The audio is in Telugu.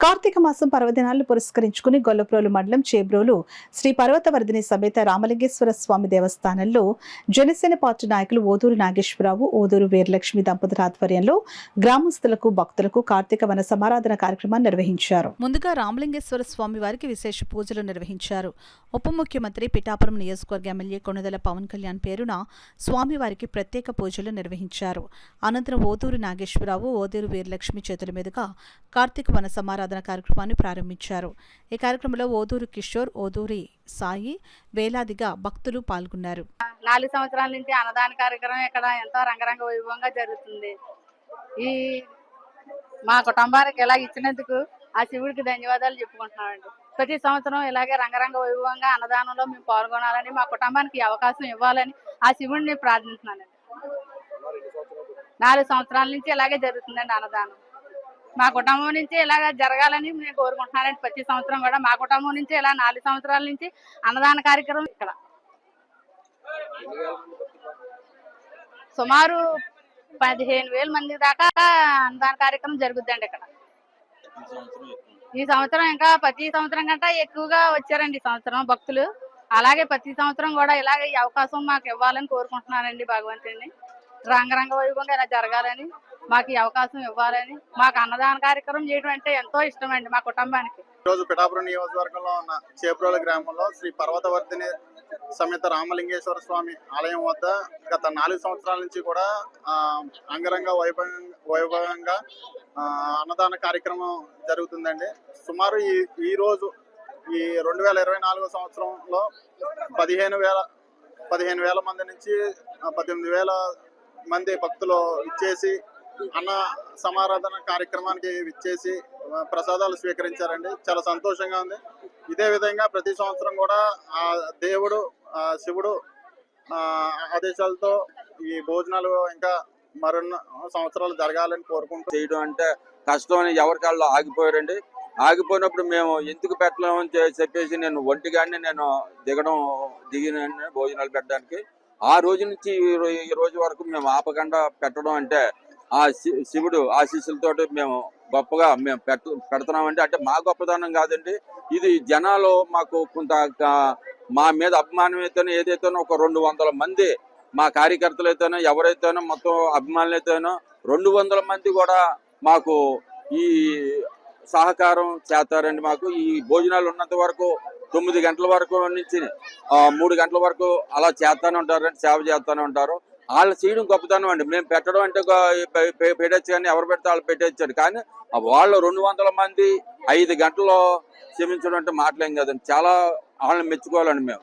కార్తీక మాసం పర్వదినాలను పురస్కరించుకుని గొల్లప్రోలు మండలం చేబ్రోలు శ్రీ పర్వతవర్ధిని సమేత రామలింగేశ్వర స్వామి దేవస్థానంలో జనసేన పార్టీ నాయకులు ఓదూరు నాగేశ్వరరావు, ఓదూరు వీరలక్ష్మి దంపతుల ఆధ్వర్యంలో గ్రామస్తులకు, భక్తులకు కార్తీక వన సమారాధన కార్యక్రమాన్ని నిర్వహించారు. ముందుగా రామలింగేశ్వర స్వామి వారికి విశేష పూజలు నిర్వహించారు. ఉప ముఖ్యమంత్రి పిఠాపురం నియోజకవర్గ ఎమ్మెల్యే కొణిదెల పవన్ కళ్యాణ్ పేరున స్వామివారికి ప్రత్యేక పూజలు నిర్వహించారు. అనంతరం ఓదూరు నాగేశ్వరరావు, ఓదూరు వీరలక్ష్మి చేతుల మీదుగా కార్తీక వన సమారాధన కార్యక్రమాన్ని ప్రారంభించారు. ఈ కార్యక్రమంలో ఓదూరు కిషోర్, ఓదూరి సాయి వేలాదిగా భక్తులు పాల్గొన్నారు. 4 సంవత్సరాల నుంచి అన్నదాన కార్యక్రమం ఇక్కడ ఎంతో రంగరంగ వైభవంగా జరుగుతుంది. ఈ మా కుటుంబానికి ఇలా ఇచ్చినందుకు ఆ శివుడికి ధన్యవాదాలు చెప్పుకుంటున్నామండి. ప్రతి సంవత్సరం ఇలాగే రంగరంగ వైభవంగా అన్నదానంలో మేము పాల్గొనాలని, మా కుటుంబానికి అవకాశం ఇవ్వాలని ఆ శివుడిని ప్రార్థిస్తున్నానండి. 4 సంవత్సరాల నుంచి ఇలాగే జరుగుతుందండి అన్నదానం. మా కుటుంబం నుంచి ఇలాగ జరగాలని నేను కోరుకుంటున్నానండి. ప్రతి సంవత్సరం కూడా మా కుటుంబం నుంచి ఇలా 4 సంవత్సరాల నుంచి అన్నదాన కార్యక్రమం ఇక్కడ సుమారు 15,000 మంది దాకా అన్నదాన కార్యక్రమం జరుగుద్దండి ఇక్కడ. ఈ సంవత్సరం ఇంకా ప్రతి సంవత్సరం కంటే ఎక్కువగా వచ్చారండి ఈ సంవత్సరం భక్తులు. అలాగే ప్రతి సంవత్సరం కూడా ఇలాగ ఈ అవకాశం మాకు ఇవ్వాలని కోరుకుంటున్నానండి భగవంతుడిని. రంగరంగ వైభవంగా ఇలా జరగాలని, మాకు ఈ అవకాశం ఇవ్వాలని, మాకు అన్నదాన కార్యక్రమం చేయడం అంటే ఎంతో ఇష్టం అండి మా కుటుంబానికి. ఈరోజు పిఠాపురం నియోజకవర్గంలో ఉన్న చేబ్రోలు గ్రామంలో శ్రీ పర్వతవర్ధిని సమేత రామలింగేశ్వర స్వామి ఆలయం వద్ద గత 4 సంవత్సరాల నుంచి కూడా అంగరంగ వైభవంగా అన్నదాన కార్యక్రమం జరుగుతుందండి. సుమారు ఈ రోజు ఈ 2024 సంవత్సరంలో 15,000 మంది నుంచి 18,000 మంది భక్తులు ఇచ్చేసి అన్న సమారాధన కార్యక్రమానికి విచ్చేసి ప్రసాదాలు స్వీకరించారండి. చాలా సంతోషంగా ఉంది. ఇదే విధంగా ప్రతి సంవత్సరం కూడా ఆ దేవుడు, శివుడు ఆదేశాలతో ఈ భోజనాలు ఇంకా మరిన్న సంవత్సరాలు జరగాలని కోరుకుంటూ చేయడం అంటే కష్టం అని ఎవరికాళ్ళు ఆగిపోయారండి. ఆగిపోయినప్పుడు మేము ఎందుకు పెట్టలేమని చెప్పేసి నేను ఒంటిగానే నేను దిగిన భోజనాలు పెట్టడానికి ఆ రోజు నుంచి ఈ రోజు వరకు మేము ఆపకుండా పెట్టడం అంటే ఆ శివుడు ఆశీస్సులతో మేము గొప్పగా మేము పెడుతున్నామండి. అంటే మా గొప్పతనం కాదండి, ఇది జనాలు మాకు కొంత మా మీద అభిమానం అయితేనో ఏదైతేనో ఒక 200 మంది మా కార్యకర్తలు అయితేనో ఎవరైతేనో మొత్తం అభిమానులు అయితేనో 200 మంది కూడా మాకు ఈ సహకారం చేస్తారండి. మాకు ఈ భోజనాలు ఉన్నంత వరకు 9 గంటల వరకు నుంచి 3 గంటల వరకు అలా చేస్తానే ఉంటారండి, సేవ చేస్తూనే ఉంటారు. వాళ్ళు చేయడం గొప్పతనం అండి. మేము పెట్టడం అంటే పెట్టచ్చు కానీ ఎవరు పెడితే వాళ్ళు పెట్టేచ్చారు, కానీ వాళ్ళు 200 మంది 5 గంటల్లో క్షమించడం అంటే మాటలేం కదండి. చాలా వాళ్ళని మెచ్చుకోవాలండి మేము.